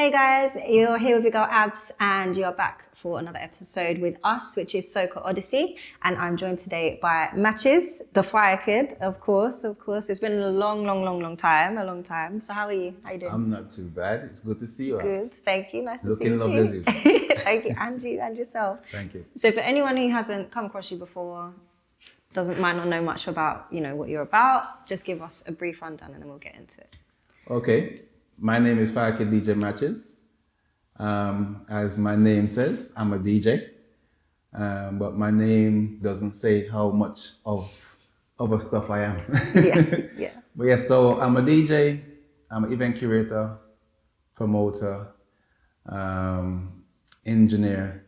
Hey guys, you're here with your girl Abs and you're back for another episode with us, which is Soca Odyssey. And I'm joined today by MATCHIZ, the Fire Kid, of course. It's been a long time. So how are you? How you doing? I'm not too bad. It's good to see you. Good, Abs. thank you. Nice to see Looking you lovely as too. usual. Thank you, and you and yourself. Thank you. So for anyone who hasn't come across you before, might not know much about, what you're about, just give us a brief rundown and then we'll get into it. Okay. My name is Fire Kid DJ MATCHIZ. As my name says, I'm a DJ. But my name doesn't say how much of other stuff I am. Yeah. But yes, so I'm a DJ, I'm an event curator, promoter, engineer,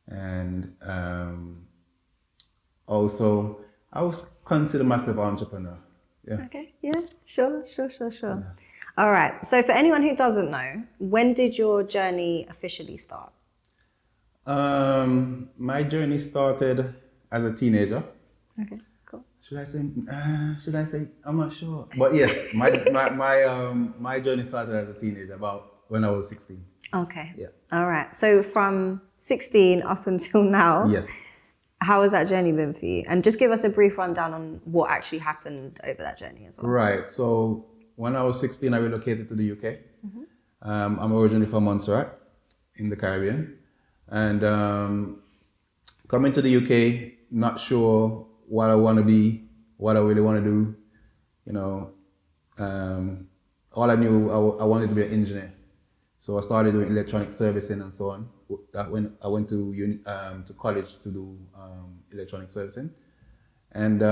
and also I would consider myself an entrepreneur. Yeah. Okay, yeah, sure. Yeah. All right, so for anyone who doesn't know, when did your journey officially start? My journey started as a teenager. Okay, cool. Should I say? I'm not sure. But yes, my journey started as a teenager, about when I was 16. Okay. Yeah. All right, so from 16 up until now, Yes. how has that journey been for you? And just give us a brief rundown on what actually happened over that journey as well. Right. So when I was 16, I relocated to the UK. I'm originally from Montserrat in the Caribbean. And coming to the UK, not sure what I want to be, what I really want to do. All I knew, I wanted to be an engineer. So I started doing electronic servicing and so on. When I went to college to do electronic servicing. And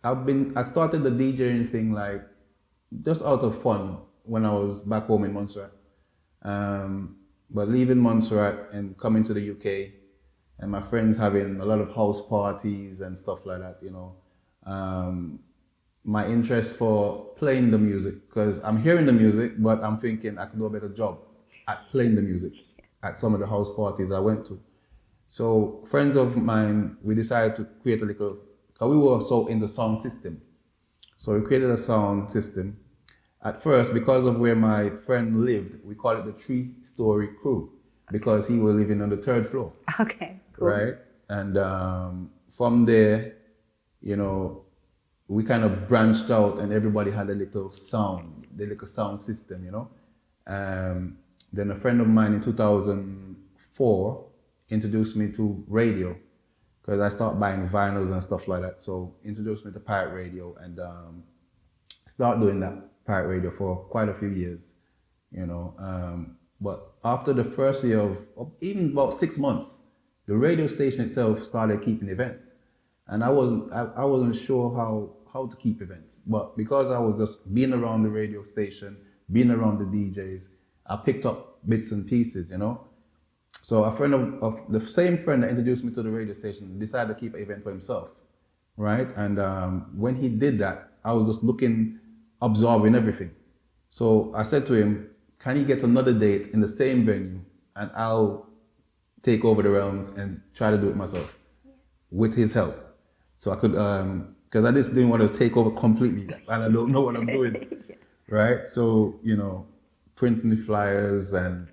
I started the DJing thing like just out of fun when I was back home in Montserrat. But leaving Montserrat and coming to the UK and my friends having a lot of house parties and stuff like that, my interest for playing the music, because I'm hearing the music, but I'm thinking I could do a better job at playing the music at some of the house parties I went to. So friends of mine, we decided to create a little, because we were so in the sound system. So we created a sound system. At first, because of where my friend lived, we called it the 3-story crew, because he was living on the 3rd floor. Okay, cool. Right? And from there, we kind of branched out and everybody had a little sound system, Then a friend of mine in 2004 introduced me to radio, because I started buying vinyls and stuff like that. So introduced me to pirate radio and start doing that pirate radio for quite a few years, But after the first year of even about 6 months, the radio station itself started keeping events. And I wasn't sure how to keep events. But because I was just being around the radio station, being around the DJs, I picked up bits and pieces, So a friend of the same friend that introduced me to the radio station decided to keep an event for himself, right? And when he did that, I was just absorbing everything. So I said to him, can he get another date in the same venue and I'll take over the realms and try to do it myself with his help. So I could, because I just didn't want to take over completely and I don't know what I'm doing, right? So, printing the flyers and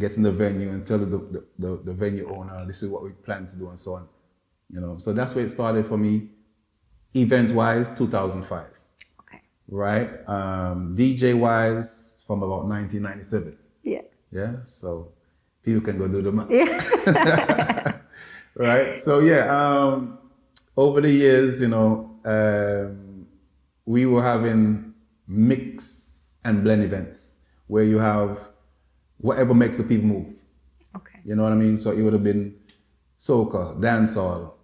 getting the venue and telling the venue owner, this is what we plan to do and so on, So that's where it started for me, event-wise, 2005. Okay. Right? DJ-wise, from about 1997. Yeah. Yeah, so people can go do the math. Yeah. Right? So yeah, over the years, we were having mix and blend events where you have whatever makes the people move. Okay. You know what I mean? So it would have been soca, dancehall,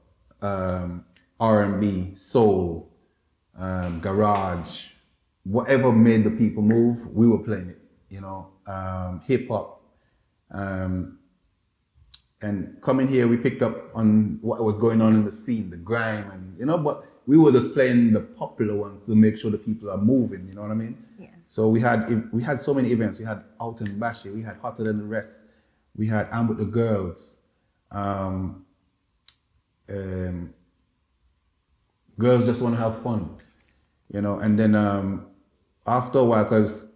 R&B, soul, garage, whatever made the people move, we were playing it, hip hop. And coming here, we picked up on what was going on in the scene, the grime, and but we were just playing the popular ones to make sure the people are moving. You know what I mean? Yeah. So we had so many events. We had Out and Bashy, we had Hotter Than the Rest, we had I'm With the Girls, Girls Just Want to Have Fun, And then after a while, because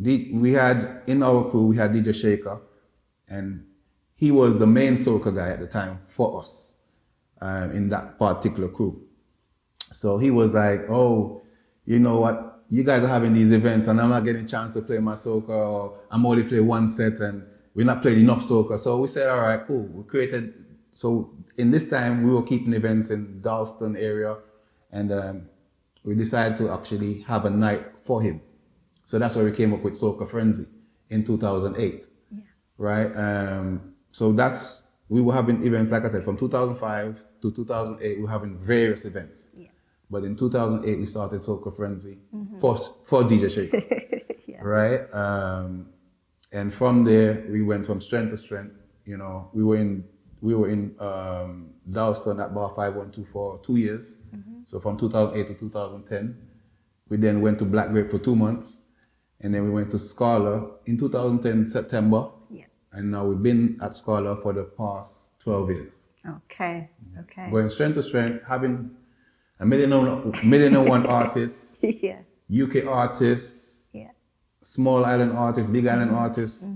we had in our crew, we had DJ Shaker, and he was the main soca guy at the time for us in that particular crew. So he was like, oh, you know what, you guys are having these events and I'm not getting a chance to play my soca, or I'm only playing one set and we're not playing enough soca. So we said, all right, cool. We created, so in this time we were keeping events in Dalston area, and we decided to actually have a night for him. So that's where we came up with Soca Frenzy in 2008, right? So we were having events, like I said, from 2005 to 2008, we were having various events. Yeah. But in 2008, we started Soca Frenzy for DJ Shaker, right? And from there, we went from strength to strength. You know, we were in Dalston at Bar 512 for 2 years. So from 2008 to 2010, we then went to Black Grape for 2 months, and then we went to Scala in 2010 September. Yeah. And now we've been at Scala for the past 12 years. Okay. Going strength to strength, having a million and one artists, UK artists, small island artists, big island artists,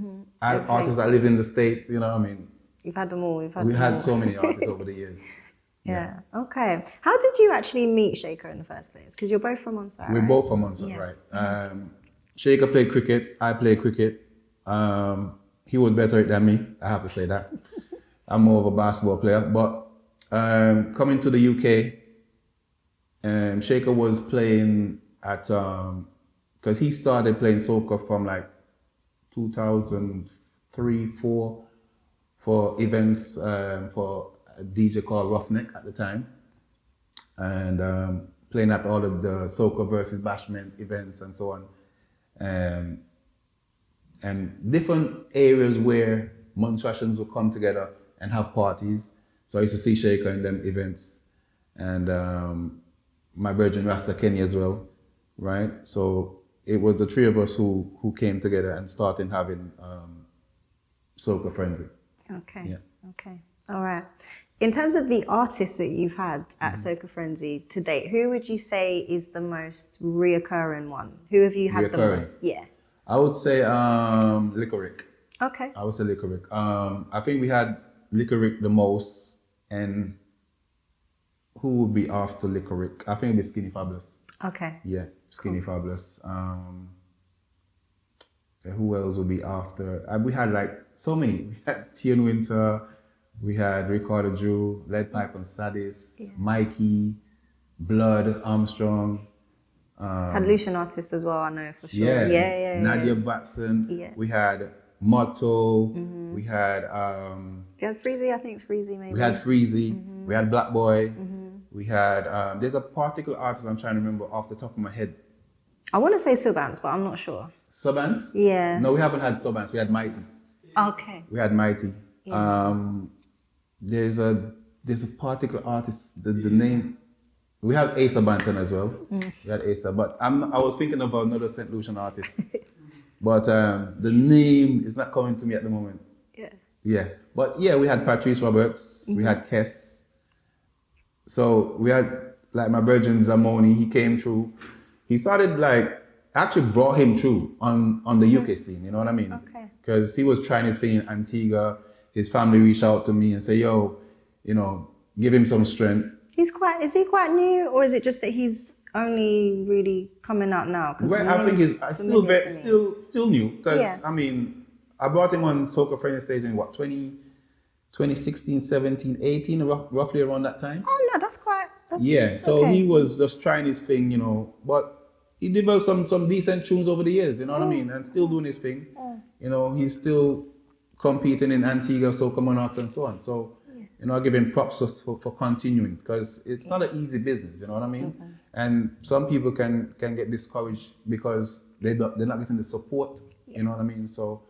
artists that live in the States, you know what I mean? You've had them all. We had so many artists over the years. Yeah. Okay. How did you actually meet Shaker in the first place? Because you're both from Monetized. We're both from Monetized, right? Shaker played cricket. I played cricket. He was better than me. I have to say that. I'm more of a basketball player. But coming to the UK, Shaker was playing at because he started playing soca from like 2003, 4 for events for a DJ called Roughneck at the time, and playing at all of the Soca versus Bashment events and so on, and different areas where Montrashans would come together and have parties. So I used to see Shaker in them events, and my virgin Rasta Kenny as well, right? So it was the three of us who came together and started having Soca Frenzy. Okay. Yeah. Okay. All right. In terms of the artists that you've had at Soca Frenzy to date, who would you say is the most reoccurring one? Who have you had the most? Yeah. I would say Licorick. Okay. I would say Licorick. I think we had Licorick the most, and who would be after Licorick? I think it'd be Skinny Fabulous. Okay. Yeah, Skinny Fabulous. Who else would be after? We had like so many. We had Tian Winter, we had Ricardo Drew, Lead Pipe and Sadis, Mikey, Blood, Armstrong. Had Lucian artists as well, I know for sure. Yeah. Nadia Batson. Yeah. We had Motto. We had you had Freezy, I think Freezy maybe. We had Freezy. We had Black Boy. We had there's a particular artist I'm trying to remember off the top of my head. I want to say Subans, but I'm not sure. Subans? Yeah. No, we haven't had Subans. We had Mighty. Okay. We had Mighty. Yes. There's a particular artist. The name. We have Asa Banton as well. We had Asa, but I was thinking about another St. Lucian artist, but the name is not coming to me at the moment. Yeah. But yeah, we had Patrice Roberts. We had Kess. So we had like my virgin Zamoni. He came through. He started actually brought him through on the UK scene. You know what I mean? Okay. Because he was trying his thing in Antigua. His family reached out to me and say, "Yo, you know, give him some strength." Is he quite new, or is it just that he's only really coming out now? Well, I think he's still new. Because I mean, I brought him on Soca Frenzy stage in 2016, 17, 18, roughly around that time. Oh no, that's so he was just trying his thing, you know, but he developed some decent tunes over the years, you know what I mean, and still doing his thing. You know, he's still competing in Antigua, Soca Monarchs and so on. So, you know, I give him props for continuing, because it's not an easy business, you know what I mean? And some people can get discouraged because they're not getting the support, you know what I mean? So,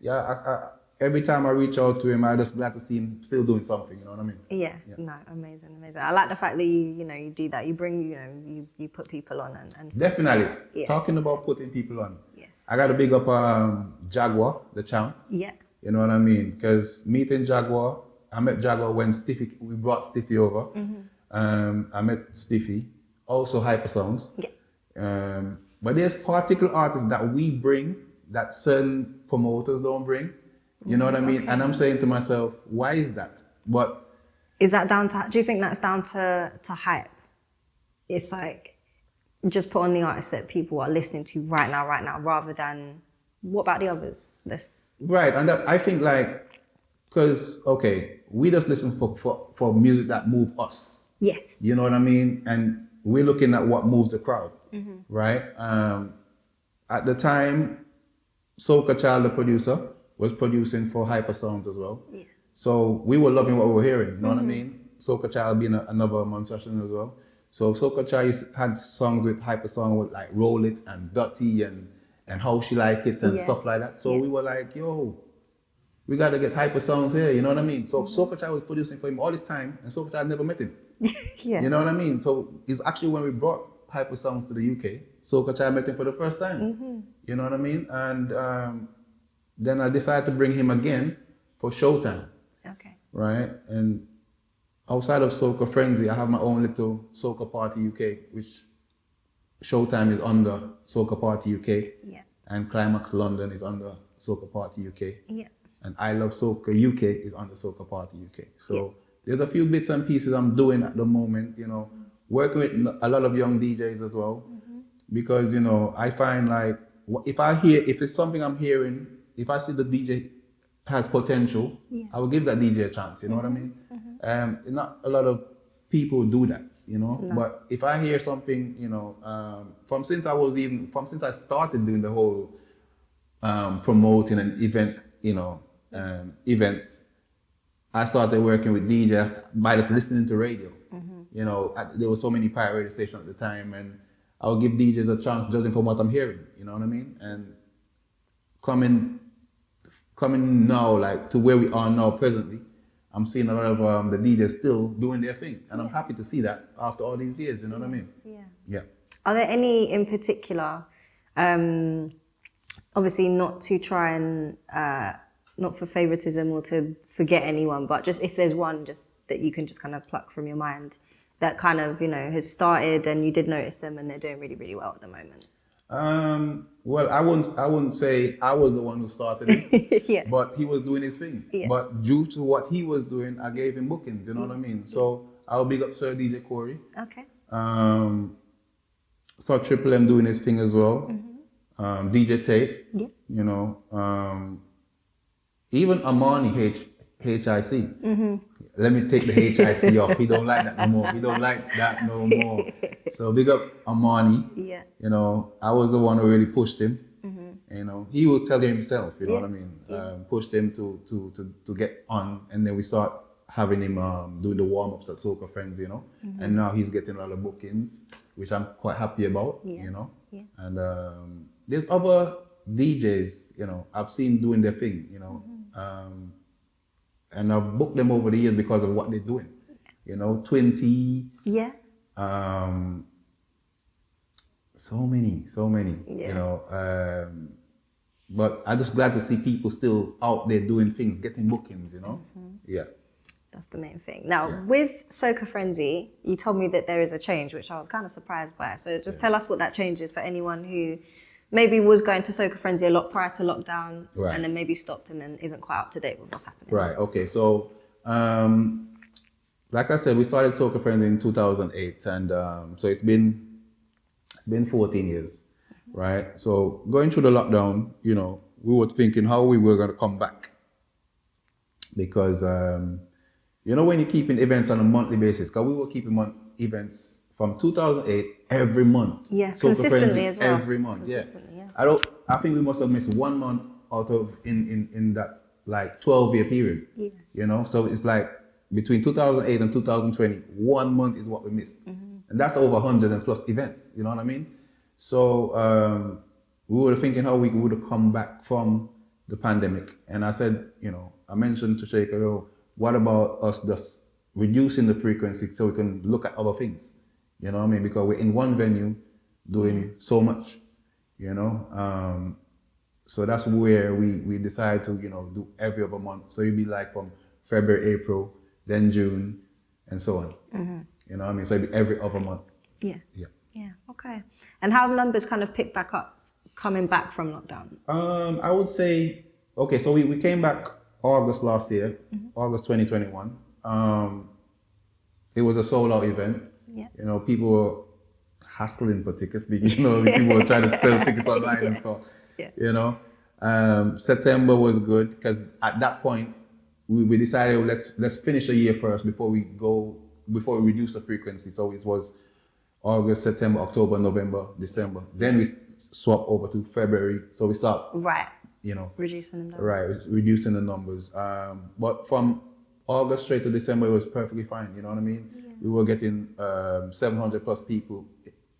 I every time I reach out to him, I just glad to see him still doing something, you know what I mean? Yeah. No, amazing. I like the fact that you do that. You bring, you put people on and definitely. Yes. Talking about putting people on. Yes. I got to big up Jaguar, the champ. Yeah. You know what I mean? Because meeting Jaguar, I met Jaguar when we brought Stiffy over. I met Stiffy, also Hypersounds. Yeah. But there's particular artists that we bring that certain promoters don't bring. You know what I mean? Okay. And I'm saying to myself, why is that? But Is that down to, do you think that's down to hype? It's like, just put on the artists that people are listening to right now, rather than, what about the others? right, and that, I think like, because, okay, we just listen for music that move us. Yes. You know what I mean? And we're looking at what moves the crowd, right? At the time, Soca Child, the producer, was producing for Hyper Sounds as well. Yeah. So we were loving what we were hearing, you know what I mean? Soca Child being another musician as well. So Soca Child had songs with Hyper Song with like Roll It and Dirty and How She Like It and stuff like that. So we were like, yo, we got to get Hyper Sounds here, you know what I mean? So Soca Child was producing for him all this time, and Soca Child never met him. Yeah. You know what I mean? So it's actually when we brought Hyper Sounds to the UK, Soca Child met him for the first time. You know what I mean? And then I decided to bring him again for Showtime. Okay. Right? And outside of Soca Frenzy, I have my own little Soca Party UK, which Showtime is under Soca Party UK. Yeah. And Climax London is under Soca Party UK. Yeah. And I Love Soca UK is under Soca Party UK. So there's a few bits and pieces I'm doing at the moment, you know, working with a lot of young DJs as well. Because, you know, I find like, if it's something I'm hearing, if I see the DJ has potential, I will give that DJ a chance, you know what I mean? Not a lot of people do that, you know? No. But if I hear something, you know, since I started doing the whole promoting and event, you know, events, I started working with DJ by just listening to radio. You know, there were so many pirate radio stations at the time, and I'll give DJs a chance judging from what I'm hearing, you know what I mean? And coming now, like to where we are now presently, I'm seeing a lot of the DJs still doing their thing, and I'm happy to see that after all these years, you know what I mean? Yeah. Are there any in particular, obviously not to try and, not for favoritism or to forget anyone, but just if there's one just that you can just kind of pluck from your mind that kind of, you know, has started and you did notice them and they're doing really, really well at the moment? Well, I wouldn't say I was the one who started it, Yeah. but he was doing his thing. Yeah. But due to what he was doing, I gave him bookings, you know what I mean? So I'll big up Sir DJ Corey. Okay. Saw Triple M doing his thing as well. DJ Tate, Yeah. you know, even Amani HIC. Let me take the HIC off. He don't like that no more. So big up Amani. Yeah. You know, I was the one who really pushed him. You know, he was telling himself, you know what I mean? Pushed him to get on, and then we start having him do the warm-ups at Soca Frenzy, you know. And now he's getting a lot of bookings, which I'm quite happy about, you know. Yeah. And there's other DJs, you know, I've seen doing their thing, you know. And I've booked them over the years because of what they're doing. You know, 20. Yeah. So many, you know. But I'm just glad to see people still out there doing things, getting bookings, you know. Yeah. That's the main thing. Now, with Soca Frenzy, you told me that there is a change, which I was kind of surprised by. So just tell us what that change is for anyone who maybe was going to Soca Frenzy a lot prior to lockdown, and then maybe stopped and then isn't quite up to date with what's happening. Right, okay. So, like I said, we started Soca Frenzy in 2008, and so it's been 14 years, right? So going through the lockdown, you know, we were thinking how we were going to come back. Because, you know, when you're keeping events on a monthly basis, because we were keeping events from 2008 every month. Yeah, Soca consistently Frenzy as well. every month, Consistently, yeah. I think we must have missed 1 month out of in that like 12-year period. Yeah. You know, so it's like between 2008 and 2020, 1 month is what we missed. And that's over 100 and plus events, you know what I mean? So we were thinking how we would have come back from the pandemic. And I said, you know, I mentioned to Sheikh, what about us just reducing the frequency so we can look at other things? You know what I mean? Because we're in one venue doing so much, you know? So that's where we decided to, you know, do every other month. So it'd be like from February, April, then June, and so on. You know what I mean? So it'd be every other month. Yeah. Yeah. Yeah, okay. And how have numbers kind of picked back up coming back from lockdown? I would say, okay, so we came back August last year, August 2021. It was a sold out event. Yeah. You know, people were hassling for tickets, you know, people were trying to sell tickets online and stuff. Yeah. You know, September was good because at that point we decided let's finish the year first before we reduce the frequency. So it was August, September, October, November, December. Then we swap over to February. So we start, Right. you know, Reducing them. right, reducing the numbers. But from August straight to December, it was perfectly fine. You know what I mean? Yeah. We were getting 700 plus people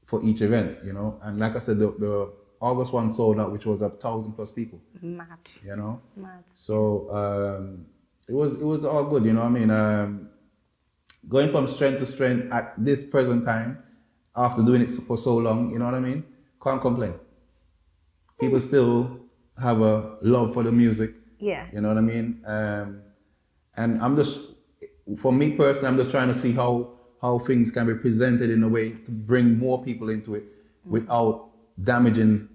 for each event. You know, and like I said, the August one sold out, which was 1,000 plus people. Mad. You know. Mad. So it was all good. You know what I mean? Going from strength to strength at this present time, after doing it for so long, you know what I mean? Can't complain. People still have a love for the music. Yeah. You know what I mean? And I'm just, for me personally, I'm just trying to see how things can be presented in a way to bring more people into it without damaging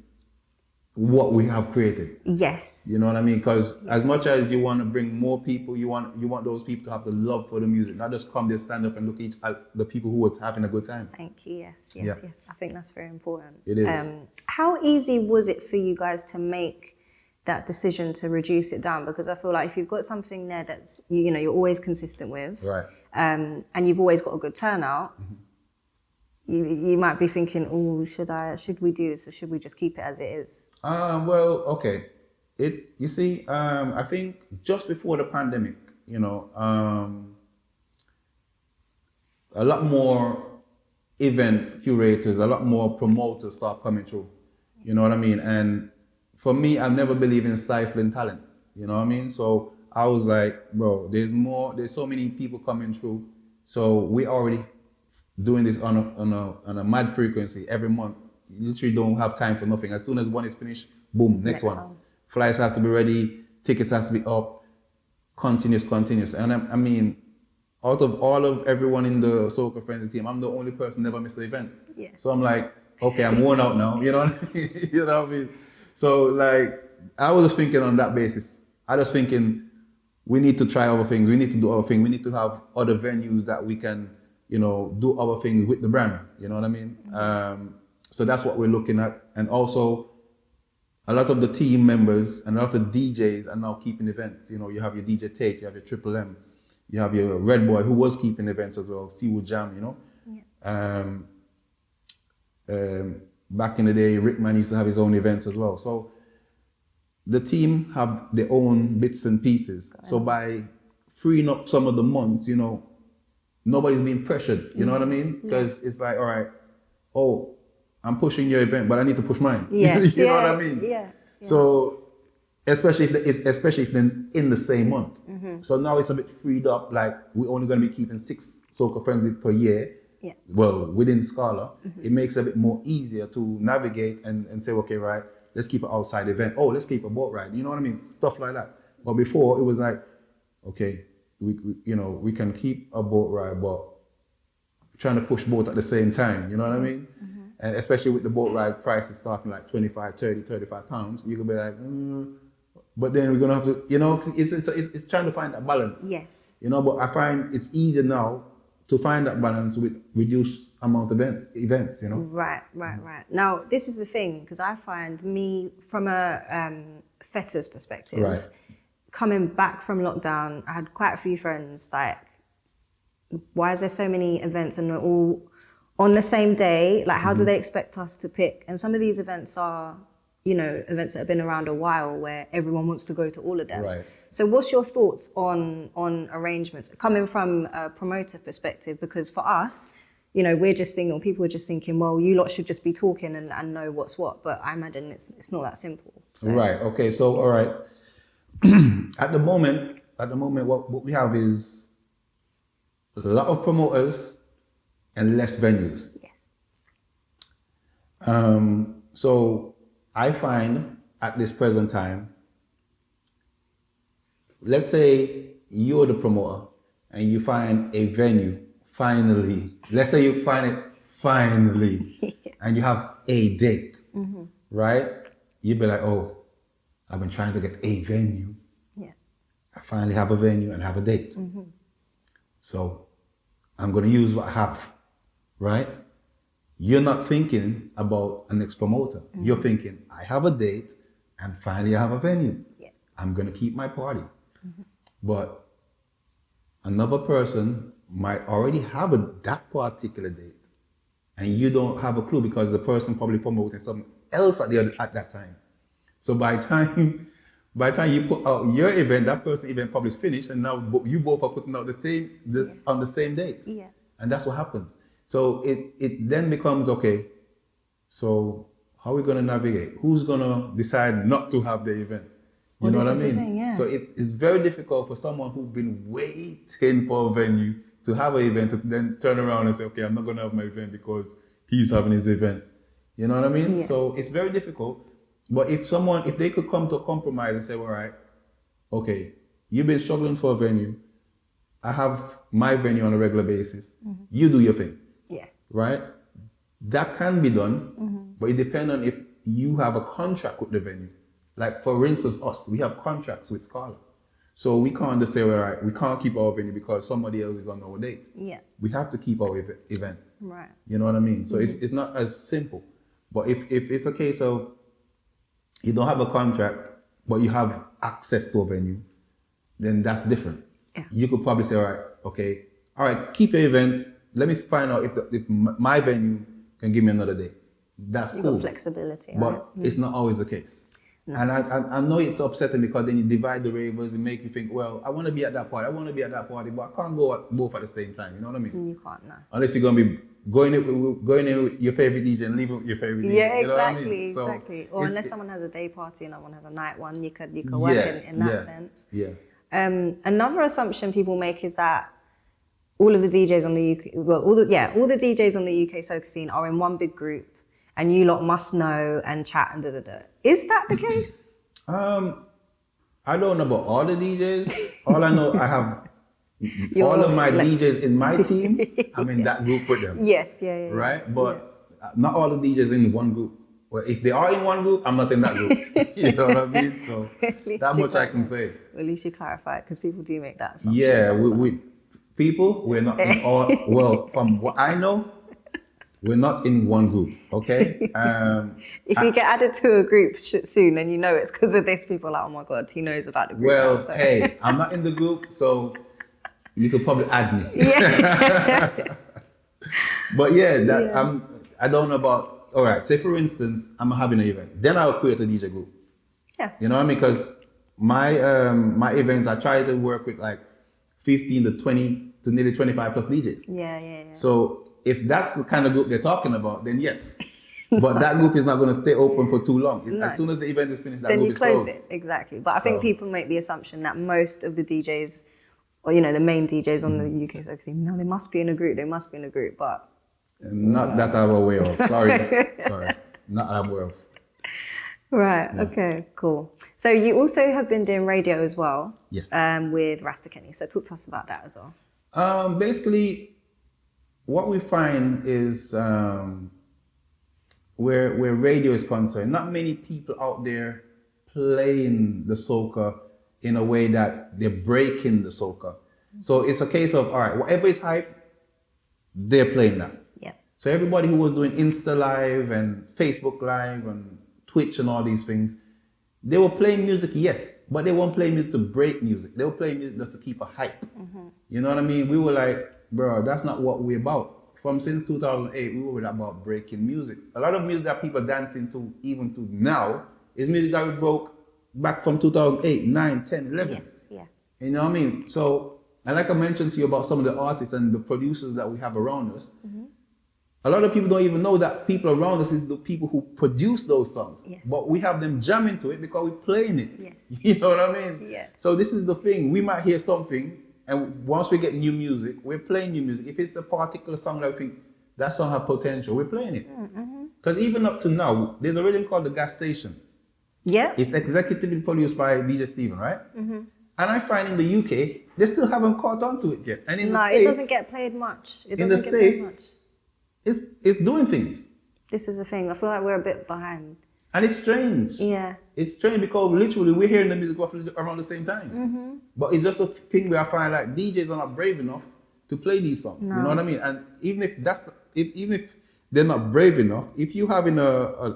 what we have created. Yes. You know what I mean? Because as much as you want to bring more people, you want those people to have the love for the music, not just come there, stand up and look at the people who was having a good time. Thank you. Yes. Yeah. I think that's very important. It is. How easy was it for you guys to make that decision to reduce it down? Because I feel like if you've got something there that's you know you're always consistent with, Right. And you've always got a good turnout, you might be thinking, oh, should we do this or should we just keep it as it is? Well, okay. You see, I think just before the pandemic, you know, a lot more event curators, a lot more promoters start coming through. You know what I mean? And for me, I never believe in stifling talent. You know what I mean? So I was like, bro, there's so many people coming through. So we already doing this on a mad frequency every month. You literally don't have time for nothing. As soon as one is finished, boom, next one. Song. Flights have to be ready, tickets has to be up, continuous. And I mean, out of everyone in the Soca Frenzy team, I'm the only person never missed the event. Yeah. So I'm like, okay, I'm worn out now, you know what I mean? You know what I mean? So like, I was just thinking on that basis. I was thinking, we need to try other things, we need to do other things, we need to have other venues that we can, you know, do other things with the brand, you know what I mean? So that's what we're looking at. And also, a lot of the team members and a lot of the DJs are now keeping events. You know, you have your DJ Tate, you have your Triple M, you have your Red Boy, who was keeping events as well, Seawood Jam, you know? Yeah. Back in the day, Rickman used to have his own events as well. So the team have their own bits and pieces. So by freeing up some of the months, you know, nobody's being pressured, you know what I mean? Because it's like, all right, oh, I'm pushing your event, but I need to push mine. Yes. You know what I mean? Yeah. So, especially if they're in the same month. So now it's a bit freed up, like we're only going to be keeping 6 Soca Frenzy per year. Yeah. Well, within Scala, it makes it a bit more easier to navigate and say, okay, right, let's keep an outside event. Oh, let's keep a boat ride. You know what I mean? Stuff like that. But before, it was like, okay, we can keep a boat ride, but trying to push both at the same time. You know what I mean? And especially with the boat ride prices starting like 25, 30, 35 pounds, you can be like, but then we're going to have to, you know, it's trying to find that balance. Yes. You know, but I find it's easier now to find that balance with reduced amount of events, you know? Right. Now, this is the thing, because I find me, from a fetters perspective, Right. coming back from lockdown, I had quite a few friends like, why is there so many events and they're all on the same day? Like, how do they expect us to pick? And some of these events are, you know, events that have been around a while where everyone wants to go to all of them. Right. So what's your thoughts on arrangements coming from a promoter perspective? Because for us, you know, we're just thinking, or people are just thinking, well, you lot should just be talking and know what's what. But I imagine it's not that simple. So. Right. Okay. So, all right. At the moment, what we have is a lot of promoters and less venues. Yes. So I find at this present time, let's say you're the promoter and you find a venue, finally. Let's say you find it finally, and you have a date, right? you'd be like, oh, I've been trying to get a venue. Yeah. I finally have a venue and have a date. So I'm going to use what I have, right? You're not thinking about an ex-promoter. You're thinking, I have a date and finally I have a venue. Yeah. I'm going to keep my party. But another person might already have that particular date and you don't have a clue because the person probably promoting something else at that time. So by the time you put out your event, that person's event probably is finished, and now you both are putting out on the same date. Yeah. And that's what happens. So it then becomes, okay, so how are we going to navigate? Who's going to decide not to have the event? You know what I mean? Thing, yeah. So it's very difficult for someone who's been waiting for a venue to have an event to then turn around and say, okay, I'm not going to have my event because he's having his event. You know what I mean? Yeah. So it's very difficult. But if they could come to a compromise and say, all right, okay, you've been struggling for a venue. I have my venue on a regular basis. You do your thing. Yeah. Right? That can be done, but it depends on if you have a contract with the venue. Like for instance, us, we have contracts with Scala. So we can't just say, all right, we can't keep our venue because somebody else is on our date. Yeah. We have to keep our event. Right. You know what I mean? So it's not as simple. But if it's a case of you don't have a contract, but you have access to a venue, then that's different. Yeah. You could probably say, all right, keep your event. Let me find out if my venue can give me another day. That's You've cool. got flexibility, But right? it's not always the case. No. And I know it's upsetting because then you divide the ravers and make you think, well, I want to be at that party, but I can't go at both at the same time. You know what I mean? You can't, no. Unless you're going to be going in with your favorite DJ and leaving with your favorite DJ. Yeah, you know exactly, what I mean? exactly. Or unless someone has a day party and someone has a night one, you could work in that sense. Yeah. Another assumption people make is that all of the DJs on the UK, all the DJs on the UK soca scene are in one big group, and you lot must know and chat and da. Is that the case? I don't know about all the DJs. All I know, I have You're all of my select. DJs in my team. I'm in that group with them. Yes, yeah. Right, but not all the DJs in one group. Well, if they are in one group, I'm not in that group. You know what I mean? So that much I can say. Well, at least you clarify it because people do make that assumption. Yeah, we're not in all. Well, from what I know, we're not in one group. Okay. If you get added to a group soon, then you know it's because of this. People are like, oh my god, he knows about the group. Well, now, so. hey, I'm not in the group, so you could probably add me. Yeah. But yeah, I don't know about. All right, say for instance, I'm having an event, then I'll create a DJ group. Yeah. You know what I mean? Because my events, I try to work with like 15 to 20 to nearly 25 plus DJs. Yeah. So if that's the kind of group they're talking about, then yes. But that group is not going to stay open for too long. No. As soon as the event is finished, that Then group you is close closed. it, exactly. But I think people make the assumption that most of the DJs, or the main DJs on the UK soca scene, no, they must be in a group. But Not that I'm aware of. Sorry. Not that I'm aware of. right. No. Okay. Cool. So you also have been doing radio as well. Yes. With Rasta Kenny. So talk to us about that as well. Basically, what we find is where radio is concerned, not many people out there playing the soca in a way that they're breaking the soca. So it's a case of, all right, whatever is hype, they're playing that. Yeah. So everybody who was doing Insta Live and Facebook Live and Twitch and all these things, they were playing music, yes, but they weren't playing music to break music. They were playing music just to keep a hype. Mm-hmm. You know what I mean? We were like, bro, that's not what we're about. Since 2008, we were about breaking music. A lot of music that people are dancing to, even to now, is music that we broke back from 2008, 9, 10, 11. Yes, yeah. You know what I mean? So, and like I mentioned to you about some of the artists and the producers that we have around us, mm-hmm. A lot of people don't even know that people around us is the people who produce those songs. Yes. But we have them jamming to it because we're playing it. Yes. You know what I mean? Yeah. So this is the thing. We might hear something, and once we get new music, we're playing new music. If it's a particular song that we think that song has potential, we're playing it. Because even up to now, there's a rhythm called The Gas Station. Yeah. It's executively produced by DJ Steven, right? Mm-hmm. And I find in the UK, they still haven't caught on to it yet. And in the States, it doesn't get played much. Played much. It's doing things. This is the thing. I feel like we're a bit behind. And it's strange. Yeah. It's strange because literally we're hearing the music roughly around the same time. But it's just a thing where I find like DJs are not brave enough to play these songs. You know what I mean? And even if they're not brave enough, if you having a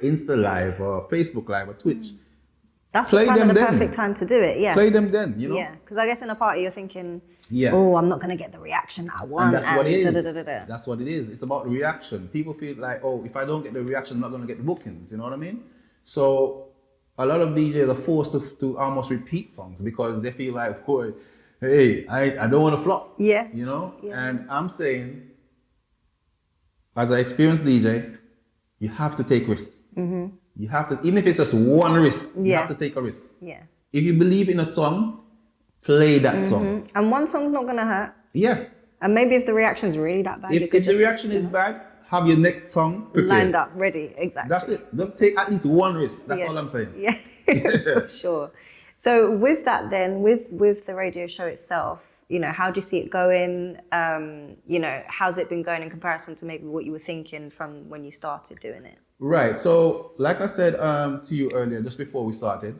Insta live or Facebook live or Twitch, that's play kind them of the then. perfect time to do it. Yeah. Play them then. You know. Yeah, because I guess in a party you're thinking, Yeah. oh, I'm not going to get the reaction I want. And that's what it is. da-da-da-da-da. That's what it is. It's about the reaction. People feel like, oh, if I don't get the reaction, I'm not going to get the bookings. You know what I mean? So a lot of DJs are forced to almost repeat songs because they feel like, boy, hey, I don't want to flop. Yeah. You know? Yeah. And I'm saying, as an experienced DJ, you have to take risks. You have to, even if it's just one risk, you have to take a risk. Yeah. If you believe in a song, play that song. And one song's not going to hurt. Yeah. And maybe if the reaction's really that bad, you If could the just, reaction is bad, have your next song prepared. lined up, ready. Exactly. That's it. Just take at least one risk. That's all I'm saying. Yeah, for sure. So with that then, with the radio show itself, you know, how do you see it going? You know, how's it been going in comparison to maybe what you were thinking from when you started doing it? Right. So, like I said to you earlier, just before we started,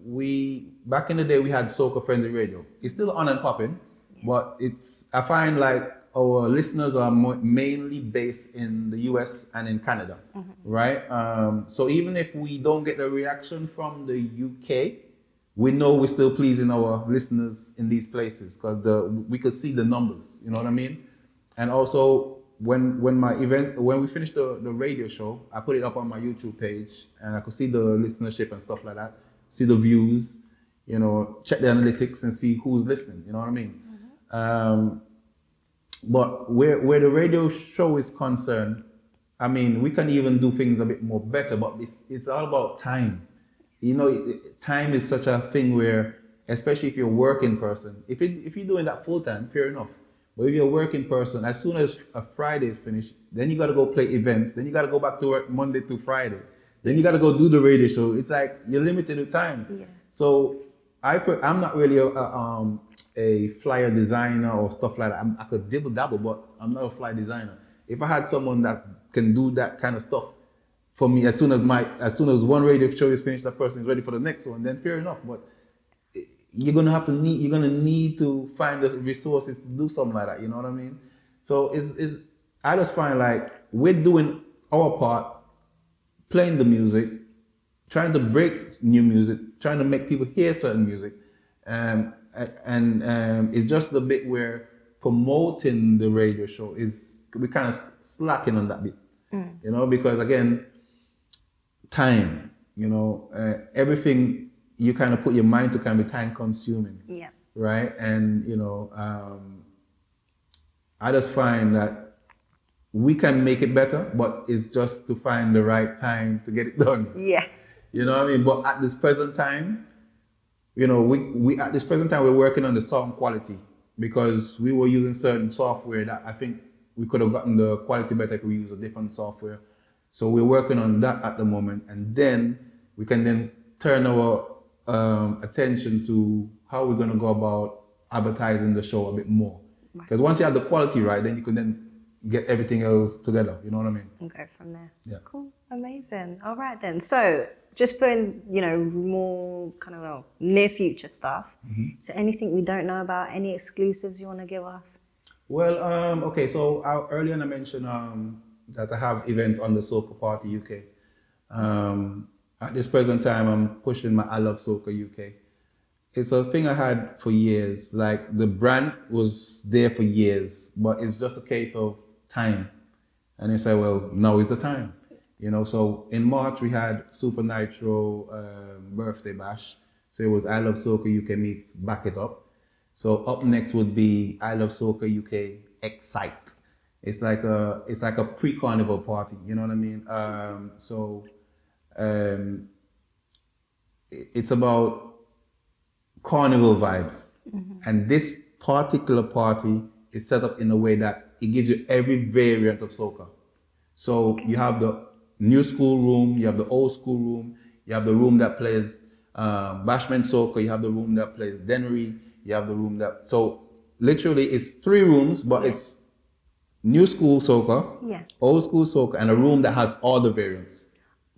we back in the day we had Soca Frenzy Radio. It's still on and popping, but I find like our listeners are mainly based in the US and in Canada, right? So even if we don't get the reaction from the UK, we know we're still pleasing our listeners in these places because we could see the numbers, you know what I mean? And also when we finished the radio show, I put it up on my YouTube page and I could see the listenership and stuff like that, see the views, you know, check the analytics and see who's listening, you know what I mean? But where the radio show is concerned, I mean, we can even do things a bit more better, but it's all about time. You know, time is such a thing where, especially if you're a working person, if you're doing that full time, fair enough. But if you're a working person, as soon as a Friday is finished, then you got to go play events, then you got to go back to work Monday to Friday, then you got to go do the radio show. It's like you're limited with time. Yeah. So I'm not really a flyer designer or stuff like that. I could dibble dabble, but I'm not a flyer designer. If I had someone that can do that kind of stuff for me, as soon as one radio show is finished, that person is ready for the next one, then fair enough. But you're gonna need to find the resources to do something like that. You know what I mean? So I just find like we're doing our part, playing the music, trying to break new music, trying to make people hear certain music, and it's just the bit where promoting the radio show we kind of slacking on that bit, you know, because again, time, you know, everything you kind of put your mind to can be time consuming, right? And you know, I just find that we can make it better, but it's just to find the right time to get it done. Yeah. You know what I mean? But at this present time, you know, we at this present time we're working on the sound quality because we were using certain software that I think we could have gotten the quality better if we use a different software. So we're working on that at the moment, and then we can then turn our attention to how we're going to go about advertising the show a bit more. Because once you have the quality right, then you can then get everything else together. You know what I mean? And go from there. Yeah. Cool. Amazing. All right then. So just for, you know, more kind of near future stuff, is there anything we don't know about? Any exclusives you want to give us? Well, okay. So earlier I mentioned that I have events on the Soca Party UK. At this present time, I'm pushing my I Love Soca UK. It's a thing I had for years. Like the brand was there for years, but it's just a case of time. And they say, well, now is the time. You know, so in March we had Super Nitro birthday bash. So it was I Love Soca UK meets Back It Up. So up next would be I Love Soca UK Excite. It's like a pre-carnival party. You know what I mean? It's about carnival vibes, and this particular party is set up in a way that it gives you every variant of soca. So you have the new school room, you have the old school room, you have the room that plays bashment soca, you have the room that plays dennery, you have the room that, so literally it's 3 rooms, but it's new school soca, Yeah. old school soca, and a room that has all the variants.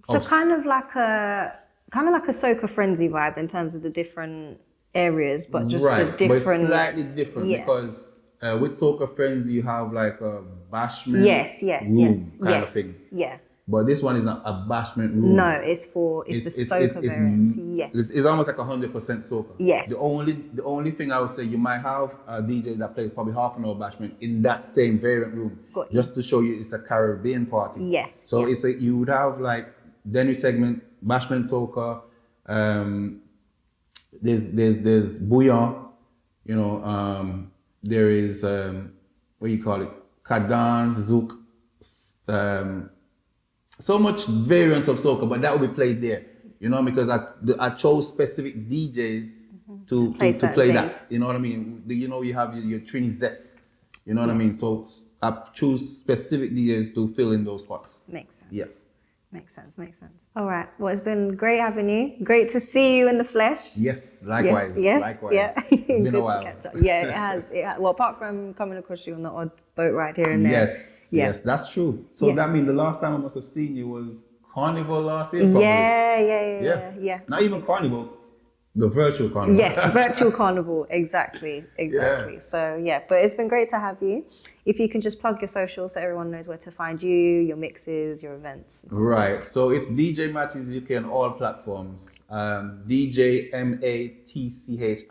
So kind of like a Soca Frenzy vibe in terms of the different areas, but just the different. But it's slightly different Yes. because with Soca Frenzy you have like a bashment room kind of thing. Yeah. But this one is not a bashment room. No, it's the soca variants. Yes. It's almost like 100% soca. Yes. The only thing I would say, you might have a DJ that plays probably half an hour bashment in that same variant room, Got just to show you it's a Caribbean party. Yes. So yeah. you would have like Denny segment, bashment soca. There's bouillon. You know, there is what you call it, kadans, zouk. So much variants of soca, but that will be played there, you know, because I chose specific DJs to play that, you know what I mean? You know, you have your Trini Zest, you know what I mean? So I choose specific DJs to fill in those spots. Makes sense. Yes. Makes sense. All right. Well, it's been great having you. Great to see you in the flesh. Yes, likewise. Yes. Likewise. Yeah. It's been a while. Yeah, it has. Well, apart from coming across you on the odd boat ride here and there. Yes, that's true. So that means the last time I must have seen you was Carnival last year, probably. Yeah. Not even Carnival, the virtual Carnival. Yes, virtual Carnival. Exactly. Yeah. So yeah, but it's been great to have you. If you can just plug your socials so everyone knows where to find you, your mixes, your events. Right. So it's DJ MATCHIZ UK on all platforms. DJ MATCHIZ,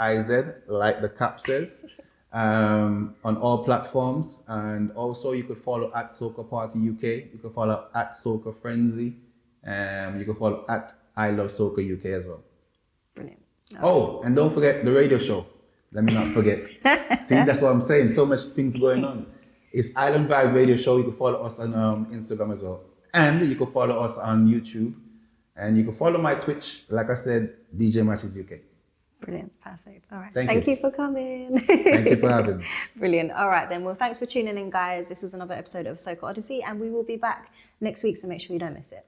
like the cap says. On all platforms, and also you could follow at Soca Party UK, you could follow at Soca Frenzy, you can follow at I Love Soca UK as well. Brilliant. Oh, and don't forget the radio show. Let me not forget. See, that's what I'm saying. So much things going on. It's Island Vibe Radio Show. You can follow us on Instagram as well, and you can follow us on YouTube, and you can follow my Twitch. Like I said, DJ MATCHIZ UK. Brilliant. Perfect. All right. Thank you for coming. Thank you for having me. Brilliant. All right then. Well, thanks for tuning in, guys. This was another episode of Soca Odyssey, and we will be back next week, so make sure you don't miss it.